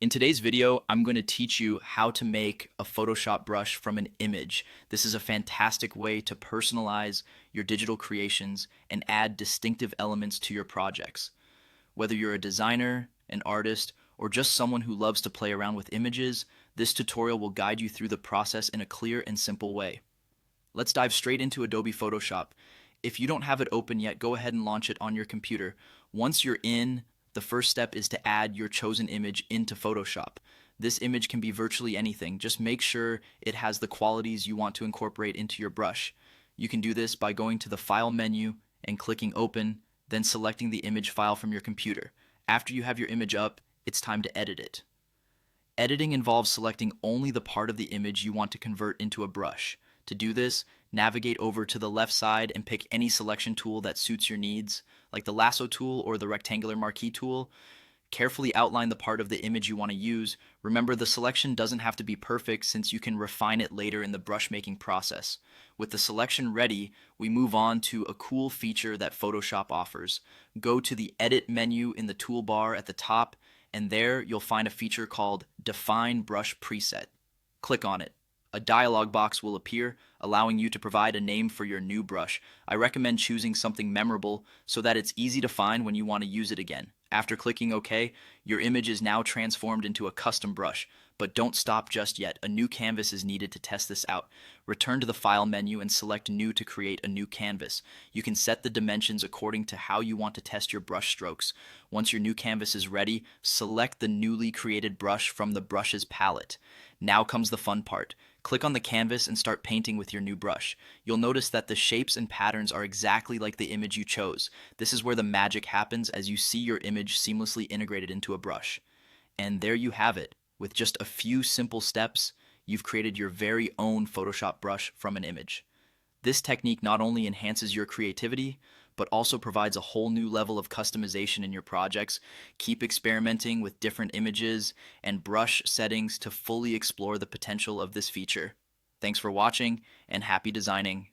In today's video, I'm going to teach you how to make a Photoshop brush from an image. This is a fantastic way to personalize your digital creations and add distinctive elements to your projects. Whether you're a designer, an artist, or just someone who loves to play around with images, this tutorial will guide you through the process in a clear and simple way. Let's dive straight into Adobe Photoshop. If you don't have it open yet, go ahead and launch it on your computer. Once you're in, the first step is to add your chosen image into Photoshop. This image can be virtually anything. Just make sure it has the qualities you want to incorporate into your brush. You can do this by going to the File menu and clicking Open, then selecting the image file from your computer. After you have your image up, it's time to edit it. Editing involves selecting only the part of the image you want to convert into a brush. To do this, navigate over to the left side and pick any selection tool that suits your needs, like the lasso tool or the rectangular marquee tool. Carefully outline the part of the image you want to use. Remember, the selection doesn't have to be perfect since you can refine it later in the brush making process. With the selection ready, we move on to a cool feature that Photoshop offers. Go to the Edit menu in the toolbar at the top, and there you'll find a feature called Define Brush Preset. Click on it. A dialog box will appear, allowing you to provide a name for your new brush. I recommend choosing something memorable so that it's easy to find when you want to use it again. After clicking OK, your image is now transformed into a custom brush. But don't stop just yet. A new canvas is needed to test this out. Return to the File menu and select New to create a new canvas. You can set the dimensions according to how you want to test your brush strokes. Once your new canvas is ready, select the newly created brush from the Brushes palette. Now comes the fun part. Click on the canvas and start painting with your new brush. You'll notice that the shapes and patterns are exactly like the image you chose. This is where the magic happens as you see your image seamlessly integrated into a brush. And there you have it. With just a few simple steps, you've created your very own Photoshop brush from an image. This technique not only enhances your creativity, but also provides a whole new level of customization in your projects. Keep experimenting with different images and brush settings to fully explore the potential of this feature. Thanks for watching, and happy designing.